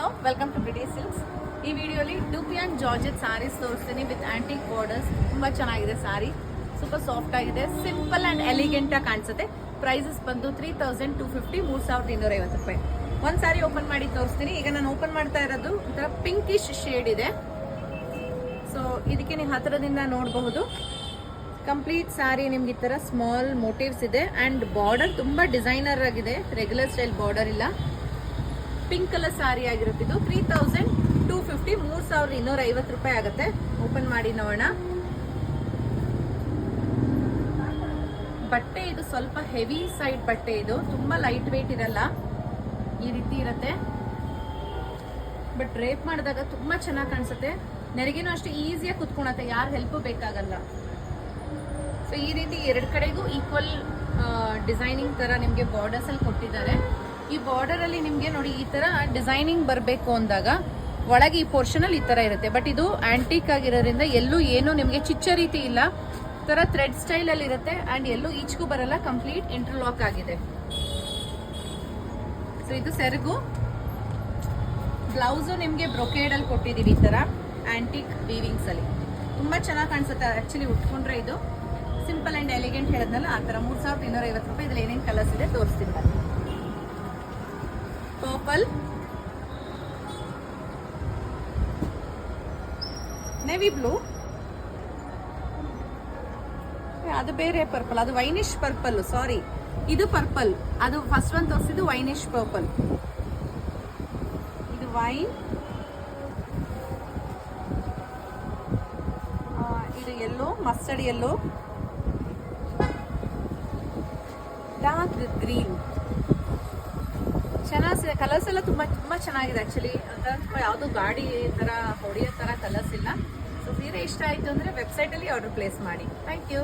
Hello, welcome to British silks. ಈ ವಿಡಿಯೋಲಿ ಡುಪಿ and georgette saris ತೋರಿಸ್ತೀನಿ ವಿತ್ ಆಂಟಿಕ್ ಬಾರ್ಡರ್ಸ್. ತುಂಬ ಚೆನ್ನಾಗಿದೆ ಸ್ಯಾರಿ, ಸೂಪರ್ ಸಾಫ್ಟ್ ಆಗಿದೆ, ಸಿಂಪಲ್ ಆ್ಯಂಡ್ ಎಲಿಗೆಂಟ್ ಆಗಿ ಕಾಣಿಸುತ್ತೆ. ಪ್ರೈಸಸ್ ಬಂದು 3250, 3250 ರೂಪಾಯಿ. ಒಂದು ಸ್ಯಾರಿ ಓಪನ್ ಮಾಡಿ ತೋರಿಸ್ತೀನಿ. ಈಗ ನಾನು ಓಪನ್ ಮಾಡ್ತಾ ಇರೋದು ಒಂಥರ ಪಿಂಕಿಶ್ ಶೇಡ್ ಇದೆ. ಸೊ ಇದಕ್ಕೆ ನೀವು ಹತ್ತಿರದಿಂದ ನೋಡಬಹುದು. ಕಂಪ್ಲೀಟ್ ಸ್ಯಾರಿ ನಿಮ್ಗೆ ಈ ಥರ ಸ್ಮಾಲ್ ಮೋಟಿವ್ಸ್ ಇದೆ ಆ್ಯಂಡ್ ಬಾರ್ಡರ್ ತುಂಬ ಡಿಸೈನರ್ ಆಗಿದೆ, ರೆಗ್ಯುಲರ್ ಸ್ಟೈಲ್ ಬಾರ್ಡರ್ ಇಲ್ಲ. ಪಿಂಕ್ ಕಲರ್ ಸ್ಯಾರಿ ಆಗಿರುತ್ತೆ. ಇದು 3250, 3250 ರೂಪಾಯಿ ಆಗುತ್ತೆ. ಓಪನ್ ಮಾಡಿ ನೋಡೋಣ. ಬಟ್ಟೆ ಇದು ಸ್ವಲ್ಪ ಹೆವಿ ಸೈಡ್ ಬಟ್ಟೆ, ಇದು ತುಂಬಾ ಲೈಟ್ ವೇಟ್ ಇರಲ್ಲ, ಈ ರೀತಿ ಇರುತ್ತೆ. ಬಟ್ ಡ್ರೇಪ್ ಮಾಡಿದಾಗ ತುಂಬಾ ಚೆನ್ನಾಗಿ ಕಾಣಿಸುತ್ತೆ. ನೆರಿಗೆನೂ ಅಷ್ಟೇ ಈಸಿಯಾಗಿ ಕುತ್ಕೊಳತ್ತೆ, ಯಾರು ಹೆಲ್ಪ್ ಬೇಕಾಗಲ್ಲ. ಸೊ ಈ ರೀತಿ ಎರಡು ಕಡೆಗೂ ಈಕ್ವಲ್ ಡಿಸೈನಿಂಗ್ ತರ ನಿಮಗೆ ಬಾರ್ಡರ್ಸ್ ಅಲ್ಲಿ ಕೊಟ್ಟಿದ್ದಾರೆ. ಈ ಬಾರ್ಡರ್ ಅಲ್ಲಿ ನಿಮ್ಗೆ ನೋಡಿ ಈ ತರ ಡಿಸೈನಿಂಗ್ ಬರಬೇಕು ಅಂದಾಗ ಒಳಗೆ ಈ ಪೋರ್ಷನ್ ಅಲ್ಲಿ ಈ ತರ ಇರುತ್ತೆ. ಬಟ್ ಇದು ಆಂಟಿಕ್ ಆಗಿರೋದ್ರಿಂದ ಎಲ್ಲೂ ಏನು ನಿಮ್ಗೆ ಚಿಚ್ಚ ರೀತಿ ಇಲ್ಲ, ತರ ಥ್ರೆಡ್ ಸ್ಟೈಲ್ ಅಲ್ಲಿ ಇರುತ್ತೆ ಅಂಡ್ ಎಲ್ಲೂ ಈಚೆಗೂ ಬರಲ್ಲ. ಕಂಪ್ಲೀಟ್ ಇಂಟರ್ಲಾಕ್ ಆಗಿದೆ. ಸೊ ಇದು ಸೆರಗು. ಬ್ಲೌಸ್ ನಿಮ್ಗೆ ಬ್ರೊಕೇಡ್ ಅಲ್ಲಿ ಕೊಟ್ಟಿದೀವಿ, ಈ ತರ ಆಂಟಿಕ್ ವೀವಿಂಗ್ಸ್ ಅಲ್ಲಿ ತುಂಬಾ ಚೆನ್ನಾಗಿ ಕಾಣಿಸುತ್ತೆ. ಆಕ್ಚುಲಿ ಉಟ್ಕೊಂಡ್ರೆ ಇದು ಸಿಂಪಲ್ ಅಂಡ್ ಎಲಿಗೆಂಟ್ ಹೇಳಿದ್ನಲ್ಲ, ಆ ತರ 3250 ರೂಪಾಯಿ. ಇದ್ರಲ್ಲಿ ಏನೇನು ಕಲರ್ಸ್ ಇದೆ ತೋರಿಸ್ತೀನಿ ನಾನು. ಪರ್ಪಲ್, ನೇವಿ ಬ್ಲೂ, ಅದು ಬೇರೆ ಪರ್ಪಲ್, ಅದು ವೈನಿಶ್ ಪರ್ಪಲ್. ಸಾರಿ, ಇದು ಪರ್ಪಲ್. ಅದು ಫಸ್ಟ್ ಒನ್ ತೋರಿಸಿದ್ದು ವೈನಿಶ್ ಪರ್ಪಲ್. ಇದು ವೈನ್, ಇದು yellow, mustard yellow, dark green. ಚೆನ್ನಾಗಿ ಕಲರ್ಸ್ ಎಲ್ಲ ತುಂಬಾ ತುಂಬಾ ಚೆನ್ನಾಗಿದೆ. ಆಕ್ಚುಲಿ ಅಂದ್ರೆ ಯಾವುದು ಗಾಡಿ ತರ ಹೊಡೆಯೋ ತರ ಕಲರ್ಸ್ ಇಲ್ಲ. ಸೊ ಸೀರೆ ಇಷ್ಟ ಆಯ್ತು ಅಂದ್ರೆ ವೆಬ್ಸೈಟ್ ಅಲ್ಲಿ ಆರ್ಡರ್ ಪ್ಲೇಸ್ ಮಾಡಿ. Thank you.